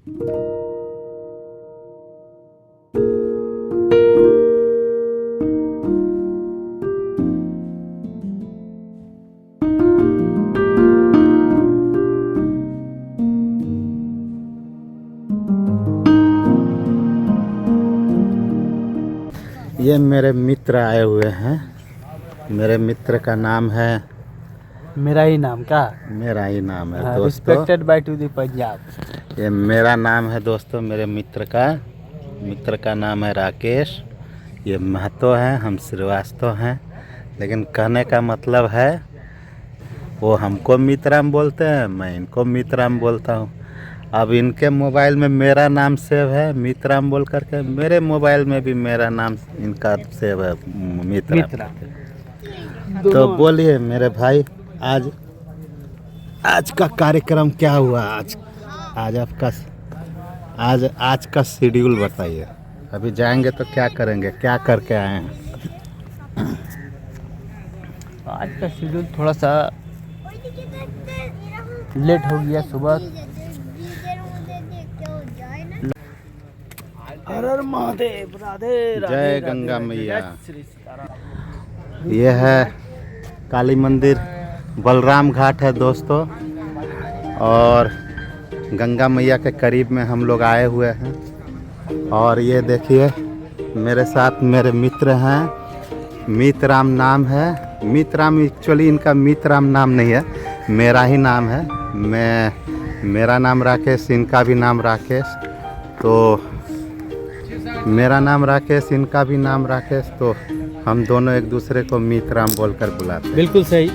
ये मेरे मित्र आए हुए हैं। मेरे मित्र का नाम है, मेरा ही नाम का मेरा ही नाम है दोस्तों। Respected by two the Punjab. ये मेरा नाम है दोस्तों, मेरे मित्र का नाम है राकेश। ये महतो हैं, हम श्रीवास्तव हैं, लेकिन कहने का मतलब है वो हमको मित्राम बोलते हैं, मैं इनको मित्राम बोलता हूँ। अब इनके मोबाइल में मेरा नाम सेव है मित्राम बोल करके, मेरे मोबाइल में भी मेरा नाम इनका सेव है मित्राम। तो बोलिए मेरे भाई, आज का कार्यक्रम क्या हुआ? आज का शेड्यूल बताइए। अभी जाएंगे तो क्या करेंगे, क्या करके आए हैं? आज का शेड्यूल थोड़ा सा लेट हो गया सुबह। हर हर महादेव, राधे राधे, जय गंगा मैया। ये है काली मंदिर, बलराम घाट है दोस्तों, और गंगा मैया के करीब में हम लोग आए हुए हैं। और ये देखिए मेरे साथ मेरे मित्र हैं। मित्राम नाम है। मित्राम एक्चुअली इनका मित्राम नाम नहीं है, मेरा ही नाम है। मेरा नाम राकेश, इनका भी नाम राकेश। तो मेरा नाम राकेश, इनका भी नाम राकेश, तो हम दोनों एक दूसरे को मित्राम बोलकर बुलाते हैं। बिल्कुल सही।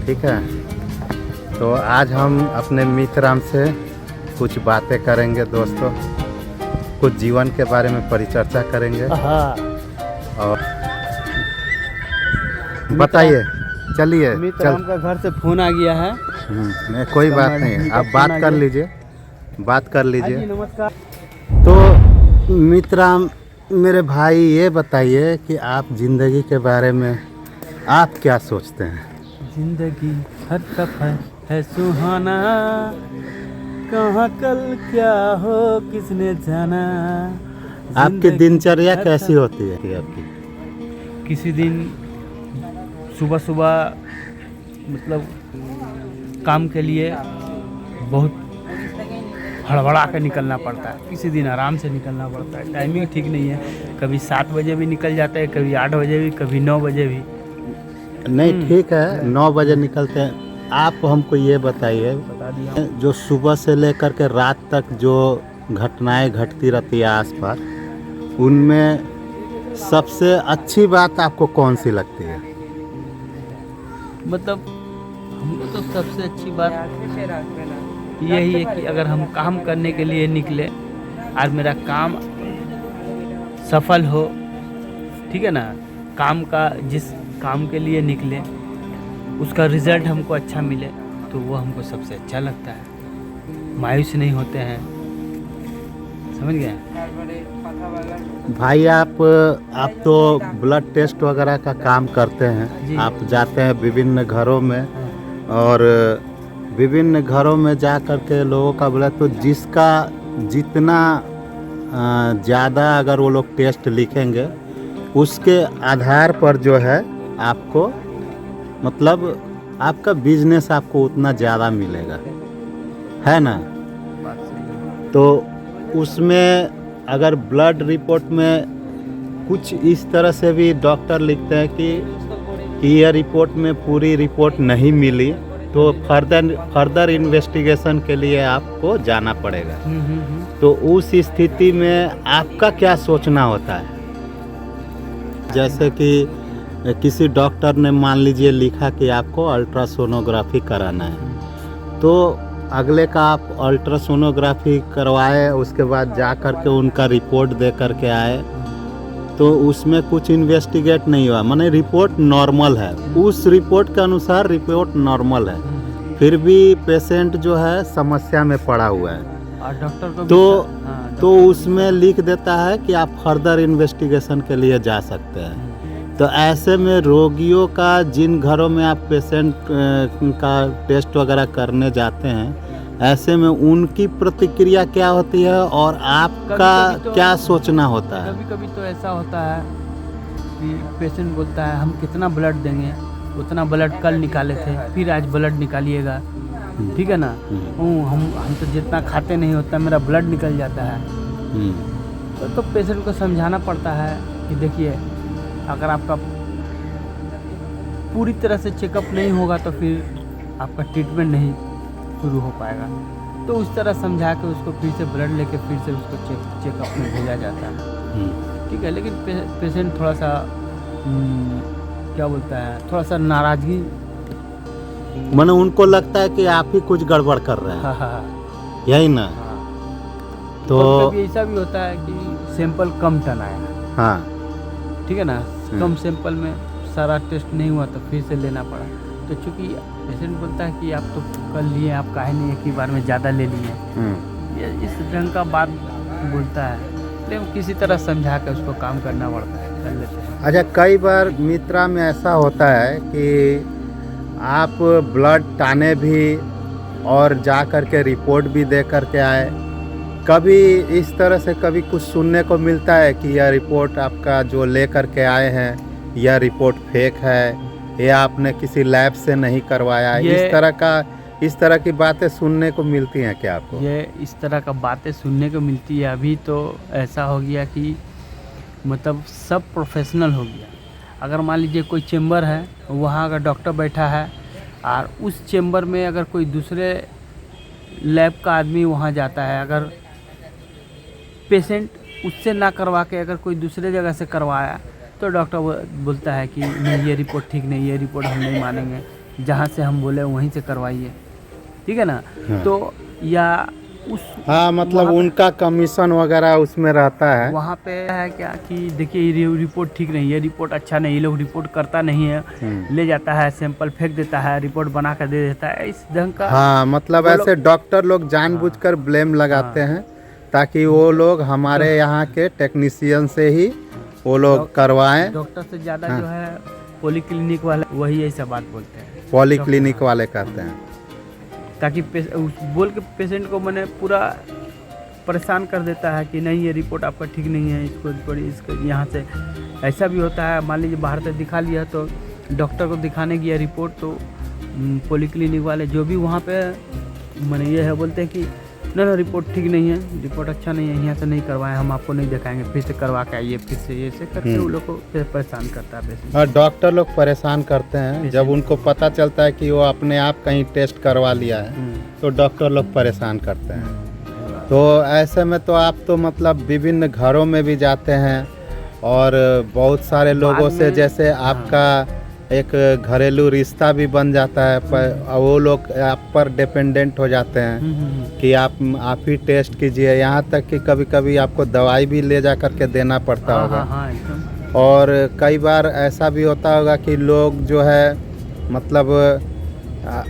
ठीक है, तो आज हम अपने मित्राम से कुछ बातें करेंगे दोस्तों, कुछ जीवन के बारे में परिचर्चा करेंगे। और बताइए, चलिए मित्राम का घर से फोन आ गया है। नहीं, कोई बात नहीं, आप बात कर लीजिए। नमस्कार। तो मित्राम मेरे भाई, ये बताइए कि आप जिंदगी के बारे में आप क्या सोचते हैं? जिंदगी हर सफर है सुहाना, कहाँ कल क्या हो किसने जाना। आपकी दिनचर्या कैसी होती है आपकी? किसी दिन सुबह सुबह मतलब काम के लिए बहुत हड़बड़ा कर निकलना पड़ता है, किसी दिन आराम से निकलना पड़ता है। टाइमिंग ठीक नहीं है, कभी 7 बजे भी निकल जाता है, कभी 8 बजे भी, कभी 9 बजे भी। नहीं ठीक है, 9 बजे निकलते हैं। आप हमको ये बताइए, बता दिया। जो सुबह से लेकर के रात तक जो घटनाएं घटती रहती है आसपास, उनमें सबसे अच्छी बात आपको कौन सी लगती है? मतलब हमको तो सबसे अच्छी बात यही है कि अगर हम काम करने के लिए निकले और मेरा काम सफल हो, ठीक है ना, काम का जिस काम के लिए निकले उसका रिजल्ट हमको अच्छा मिले, तो वो हमको सबसे अच्छा लगता है। मायूस नहीं होते हैं, समझ गए भाई? आप तो ब्लड टेस्ट वगैरह का काम करते हैं, आप जाते हैं विभिन्न घरों में, और विभिन्न घरों में जा कर के लोगों का ब्लड, तो जिसका जितना ज़्यादा अगर वो लोग टेस्ट लिखेंगे उसके आधार पर जो है आपको, मतलब आपका बिजनेस आपको उतना ज़्यादा मिलेगा, है ना? तो उसमें अगर ब्लड रिपोर्ट में कुछ इस तरह से भी डॉक्टर लिखते हैं कि ये रिपोर्ट में पूरी रिपोर्ट नहीं मिली, तो फर्दर इन्वेस्टिगेशन के लिए आपको जाना पड़ेगा। तो उस स्थिति में आपका क्या सोचना होता है? जैसे कि किसी डॉक्टर ने मान लीजिए लिखा कि आपको अल्ट्रासोनोग्राफी कराना है, तो अगले का आप अल्ट्रासोनोग्राफी करवाए, उसके बाद जा कर के उनका रिपोर्ट दे कर के आए, तो उसमें कुछ इन्वेस्टिगेट नहीं हुआ, माने रिपोर्ट नॉर्मल है, उस रिपोर्ट के अनुसार रिपोर्ट नॉर्मल है, फिर भी पेशेंट जो है समस्या में पड़ा हुआ है, और डॉक्टर को तो उसमें लिख देता है कि आप फर्दर इन्वेस्टिगेशन के लिए जा सकते हैं। तो ऐसे में रोगियों का, जिन घरों में आप पेशेंट का टेस्ट वगैरह करने जाते हैं, ऐसे में उनकी प्रतिक्रिया क्या होती है और आपका कभी-कभी तो- क्या सोचना होता है? कभी कभी तो ऐसा होता है कि पेशेंट बोलता है हम कितना ब्लड देंगे, उतना ब्लड कल निकाले थे, फिर आज ब्लड निकालिएगा, ठीक है ना। हम तो जितना खाते नहीं उतना मेरा ब्लड निकल जाता है। तो पेशेंट को समझाना पड़ता है कि देखिए अगर आपका पूरी तरह से चेकअप नहीं होगा तो फिर आपका ट्रीटमेंट नहीं शुरू हो पाएगा। तो उस तरह समझा के उसको फिर से ब्लड लेके फिर से उसको चेकअप में भेजा जाता है, ठीक है। लेकिन पेशेंट थोड़ा सा क्या बोलता है, थोड़ा सा नाराज़गी, माने उनको लगता है कि आप ही कुछ गड़बड़ कर रहे हैं, हाँ। यही ना? तो कभी ऐसा भी होता है कि सैंपल कम टन आया, हाँ, ठीक है ना, कम सैंपल में सारा टेस्ट नहीं हुआ तो फिर से लेना पड़ा। तो चूँकि पेशेंट बोलता है कि आप तो कल लिए, आप काहे नहीं एक ही बार में ज़्यादा ले लिए, ये इस ढंग का बात बोलता है। लेकिन किसी तरह समझा कर उसको काम करना पड़ता है, कर लेते हैं। अच्छा, कई बार मित्रा में ऐसा होता है कि आप ब्लड टाने भी और जा कर के रिपोर्ट भी दे कर के आए, कभी इस तरह से कभी कुछ सुनने को मिलता है कि यह रिपोर्ट आपका जो ले कर के आए हैं यह रिपोर्ट फेक है या आपने किसी लैब से नहीं करवाया, इस तरह की बातें सुनने को मिलती हैं क्या आपको? ये इस तरह का बातें सुनने को मिलती है। अभी तो ऐसा हो गया कि मतलब सब प्रोफेशनल हो गया। अगर मान लीजिए कोई चेम्बर है, वहाँ अगर डॉक्टर बैठा है और उस चेम्बर में अगर कोई दूसरे लैब का आदमी वहाँ जाता है, अगर पेशेंट उससे ना करवा के अगर कोई दूसरे जगह से करवाया तो डॉक्टर बोलता है कि नहीं ये रिपोर्ट ठीक नहीं, ये रिपोर्ट हम नहीं मानेंगे, जहाँ से हम बोले वहीं से करवाइए, ठीक है ना। हाँ। तो या उस हाँ, मतलब उनका कमीशन वगैरह उसमें रहता है। वहाँ पे है क्या कि देखिए ये रिपोर्ट ठीक नहीं, ये रिपोर्ट अच्छा नहीं, ये लोग रिपोर्ट करता नहीं है, ले जाता है सैंपल फेंक देता है, रिपोर्ट बना कर दे देता है, इस ढंग का। हाँ, मतलब ऐसे डॉक्टर लोग जानबूझकर ब्लेम लगाते हैं ताकि वो लोग हमारे यहाँ के टेक्नीशियन से ही वो लोग करवाएं। डॉक्टर से ज़्यादा जो है पॉलीक्लिनिक वाले वही ऐसा बात बोलते हैं, पॉलीक्लिनिक वाले कहते हैं, ताकि बोल के पेशेंट को मैंने पूरा परेशान कर देता है कि नहीं ये रिपोर्ट आपका ठीक नहीं है, इसको यहाँ से। ऐसा भी होता है, मान लीजिए बाहर से दिखा लिया तो डॉक्टर को दिखाने गया रिपोर्ट, तो पॉलीक्लिनिक वाले जो भी वहाँ पे मैंने ये है बोलते हैं कि ना रिपोर्ट ठीक नहीं है, रिपोर्ट अच्छा नहीं है, यहाँ से नहीं करवाएं, हम आपको नहीं दिखाएंगे, फिर से करवा के आइए, फिर से ये से करके वो लोग को परेशान करता है पेशेंट। और डॉक्टर लोग परेशान करते हैं जब उनको पता चलता है कि वो अपने आप कहीं टेस्ट करवा लिया है, तो डॉक्टर लोग परेशान करते हैं। तो ऐसे में तो आप तो मतलब विभिन्न घरों में भी जाते हैं और बहुत सारे लोगों से जैसे आपका एक घरेलू रिश्ता भी बन जाता है, वो लोग आप पर डिपेंडेंट हो जाते हैं कि आप ही टेस्ट कीजिए, यहाँ तक कि कभी कभी आपको दवाई भी ले जा कर के देना पड़ता होगा। और कई बार ऐसा भी होता होगा कि लोग जो है मतलब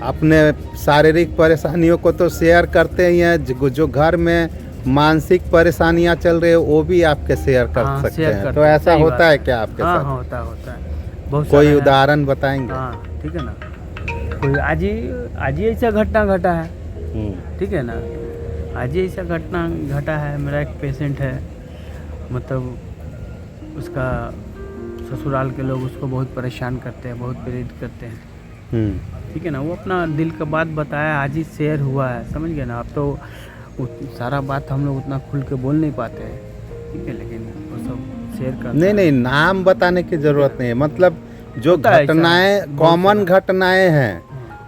अपने शारीरिक परेशानियों को तो शेयर करते ही हैं, जो घर में मानसिक परेशानियां चल रही है वो भी आपके शेयर कर सकते हैं। तो ऐसा होता है क्या आपके साथ? होता है। कोई उदाहरण बताएंगे? हाँ, ठीक है ना। कोई आज ही ऐसा घटना घटा है, ठीक है ना, आज ही ऐसा घटना घटा है। मेरा एक पेशेंट है, मतलब उसका ससुराल के लोग उसको बहुत परेशान करते हैं, बहुत प्रेरित करते हैं, ठीक है ना। वो अपना दिल का बात बताया, आज ही शेयर हुआ है, समझ गए ना। अब तो सारा बात हम लोग उतना खुल के बोल नहीं पाते हैं, ठीक है, लेकिन वो सब शेयर कर। नहीं, नाम बताने की जरूरत नहीं है, मतलब जो घटनाएं कॉमन घटनाएं हैं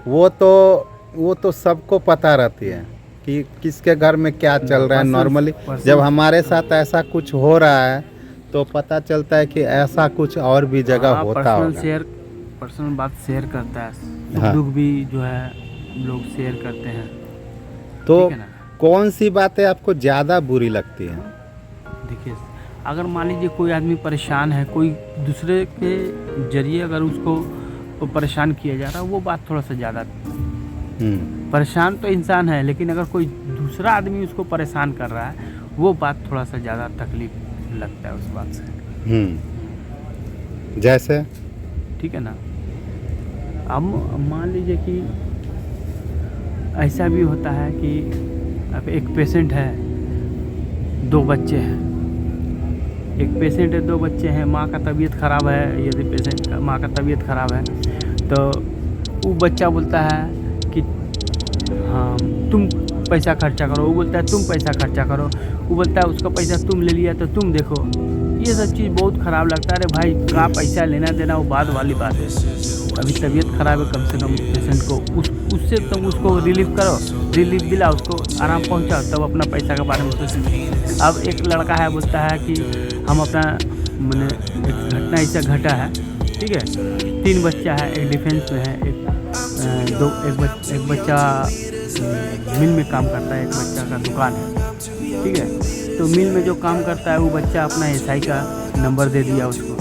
वो तो सबको पता रहती है कि किसके घर में क्या चल रहा है। नॉर्मली जब हमारे साथ ऐसा कुछ हो रहा है तो पता चलता है कि ऐसा कुछ और भी जगह होता होगा। पर्सनल बात शेयर करता है, दुख भी जो है लोग शेयर करते हैं। तो कौन सी बातें आपको ज़्यादा बुरी लगती हैं? देखिए, अगर मान लीजिए कोई आदमी परेशान है, कोई दूसरे के जरिए अगर उसको परेशान किया जा रहा है, वो बात थोड़ा सा ज़्यादा। परेशान तो इंसान है, लेकिन अगर कोई दूसरा आदमी उसको परेशान कर रहा है, वो बात थोड़ा सा ज़्यादा तकलीफ लगता है उस बात से। जैसे, ठीक है ना, अब मान लीजिए कि ऐसा भी होता है कि अब एक पेशेंट है, 2 बच्चे हैं। एक पेशेंट है, 2 बच्चे हैं, माँ का तबीयत ख़राब है। यदि पेशेंट का माँ का तबीयत ख़राब है तो वो बच्चा बोलता है कि हाँ तुम पैसा खर्चा करो, वो बोलता है तुम पैसा खर्चा करो, वो बोलता है उसका पैसा तुम ले लिया तो तुम देखो। ये सब चीज़ बहुत ख़राब लगता है। अरे भाई का पैसा लेना देना वो बाद वाली बात है। अभी तबीयत ख़राब है, कम से कम पेशेंट को उससे तुम उसको रिलीफ करो, रिलीफ दिला, उसको आराम पहुंचाओ, तब अपना पैसा के बारे में सोचो। अब एक लड़का है बोलता है कि हम अपना मैंने एक घटना ऐसा घटा है, ठीक है, 3 बच्चा है, एक डिफेंस में है, एक बच्चा मिल में काम करता है, एक बच्चा का दुकान है, ठीक है। तो मिल में जो काम करता है वो बच्चा अपना एसआई का नंबर दे दिया उसको,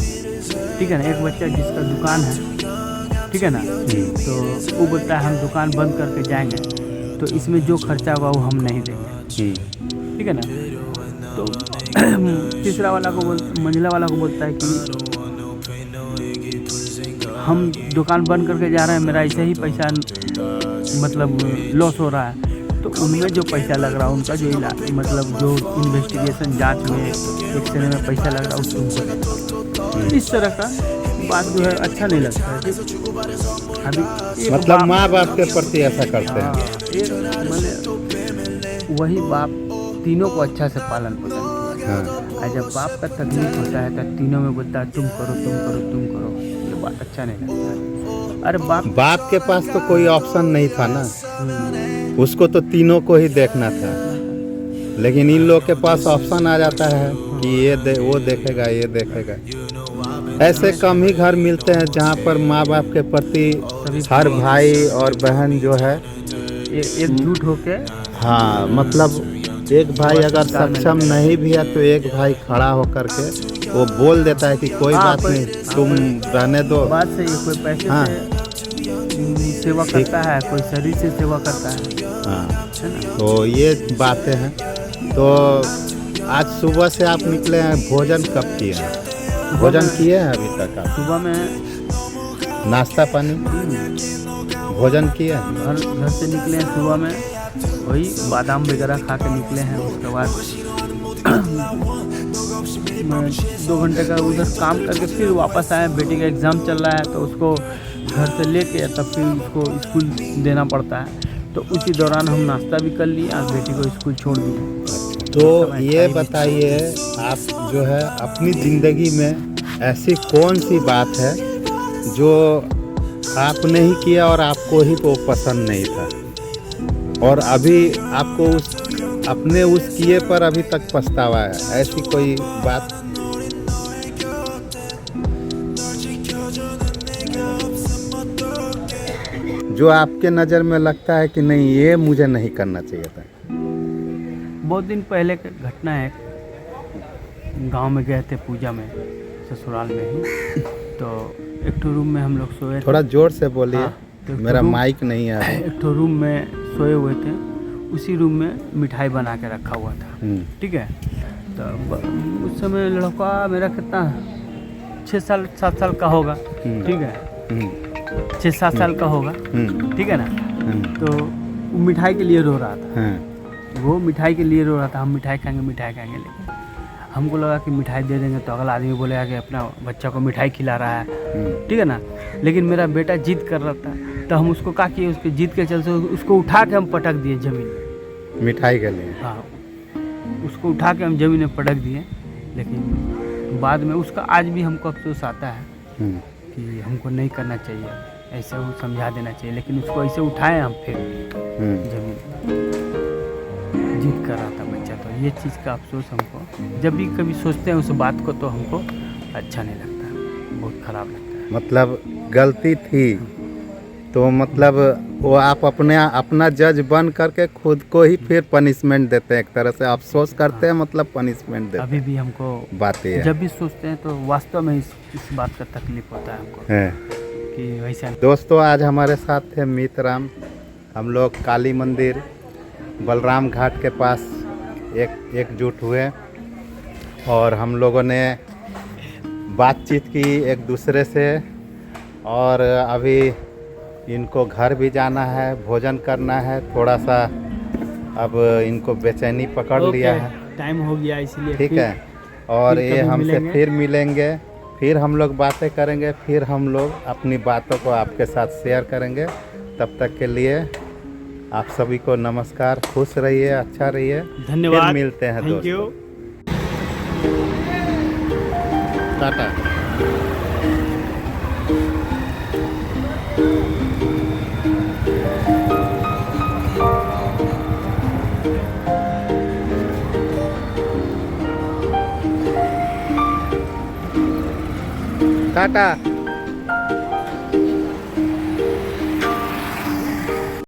ठीक है ना। एक बच्चा जिसका दुकान है, ठीक है ना, तो वो बोलता है हम दुकान बंद करके जाएंगे, तो इसमें जो खर्चा होगा वो हम नहीं देंगे, ठीक है ना। तो तीसरा वाला को मंझला वाला को बोलता है कि हम दुकान बंद करके जा रहे हैं, मेरा ऐसे ही पैसा मतलब लॉस हो रहा है, तो उनमें जो पैसा लग रहा है, उनका जो मतलब जो इन्वेस्टिगेशन जांच में एक्सरे में पैसा लग रहा है उसको, इस तरह का बात जो है अच्छा नहीं लगता है। अभी मतलब माँ बाप के प्रति ऐसा करते हैं। मतलब वही बाप तीनों को अच्छा से पालन पोषण किया, और जब बाप का तकलीफ होता है तो तीनों में बोलता है तुम करो तुम करो तुम करो, ये बात अच्छा नहीं लगता है। अरे बाप के पास तो कोई ऑप्शन नहीं था ना, उसको तो तीनों को ही देखना था, लेकिन इन लोग के पास ऑप्शन आ जाता है कि ये वो देखेगा ये देखेगा। ऐसे कम ही घर मिलते हैं जहाँ पर माँ बाप के प्रति हर भाई और बहन जो है एकजुट होके, हाँ मतलब एक भाई अगर सक्षम नहीं भी है तो एक भाई खड़ा होकर के वो बोल देता है कि कोई बात नहीं, तुम रहने दो। बात सही है, कोई पैसे से सेवा करता है, कोई शरीर से सेवा करता है। हाँ, तो ये बातें हैं। तो आज सुबह से आप निकले हैं, भोजन कब किए हैं? भोजन किए हैं अभी तक आप? सुबह में नाश्ता पानी भोजन किए हैं? घर से निकले हैं सुबह में, वही बादाम वगैरह खा के निकले हैं। उसके बाद 2 घंटे का उधर काम करके फिर वापस आए। बेटी का एग्ज़ाम चल रहा है तो उसको घर से लेके तब फिर उसको स्कूल देना पड़ता है, तो उसी दौरान हम नाश्ता भी कर लिए और बेटी को स्कूल छोड़ दिए। तो ये बताइए, आप जो है अपनी ज़िंदगी में ऐसी कौन सी बात है जो आपने ही किया और आपको ही वो पसंद नहीं था, और अभी आपको अपने उस किए पर अभी तक पछतावा है? ऐसी कोई बात? जो आपके नज़र में लगता है कि नहीं ये मुझे नहीं करना चाहिए था? बहुत दिन पहले की घटना है, गांव में गए थे पूजा में, ससुराल में ही, तो एक रूम में हम लोग सोए थे। थोड़ा जोर से बोलिए। हाँ, तो मेरा माइक नहीं है। एक रूम में सोए हुए थे, उसी रूम में मिठाई बना के रखा हुआ था, ठीक है। तो उस समय लड़का मेरा कितना 6-7 साल का होगा, ठीक है, 6-7 साल का होगा, ठीक है ना। तो वो मिठाई के लिए रो रहा था, वो मिठाई के लिए रो रहा था, हम मिठाई खाएंगे, लेकिन हमको लगा कि मिठाई दे देंगे तो अगला आदमी बोलेगा कि अपना बच्चा को मिठाई खिला रहा है, ठीक है ना। लेकिन मेरा बेटा जिद कर रहा था, तो हम उसको कहा कि उसके जिद के चलते उसको उठा के हम पटक दिए ज़मीन में, मिठाई के लिए। हाँ, उसको उठा के हम ज़मीन में पटक दिए। लेकिन बाद में उसका आज भी हमको अफसोस आता है कि हमको नहीं करना चाहिए, ऐसे वो समझा देना चाहिए, लेकिन उसको ऐसे उठाए हम फिर ज़मीन, जिद कर रहा था बच्चा। तो ये चीज़ का अफसोस हमको जब भी कभी सोचते हैं उस बात को तो हमको अच्छा नहीं लगता है, बहुत ख़राब लगता है। मतलब गलती थी तो मतलब वो आप अपना जज बन करके खुद को ही फिर पनिशमेंट देते हैं, एक तरह से अफसोस करते हैं, मतलब पनिशमेंट देते हैं। अभी भी हमको बात है जब भी सोचते हैं तो वास्तव में इस बात का तकलीफ होता है हमको कि वैसा। दोस्तों, आज हमारे साथ थे मितराम। हम लोग काली मंदिर बलराम घाट के पास एकजुट हुए और हम लोगों ने बातचीत की एक दूसरे से, और अभी इनको घर भी जाना है, भोजन करना है, थोड़ा सा अब इनको बेचैनी पकड़ लिया है। टाइम हो गया इसलिए ठीक फिर- है, और फिर ये कभी हमसे मिलेंगे। फिर मिलेंगे, फिर हम लोग बातें करेंगे, फिर हम लोग अपनी बातों को आपके साथ शेयर करेंगे। तब तक के लिए आप सभी को नमस्कार, खुश रहिए, अच्छा रहिए, धन्यवाद, फिर मिलते हैं थैंक यू। दोस्तों। टाटा। टाटा।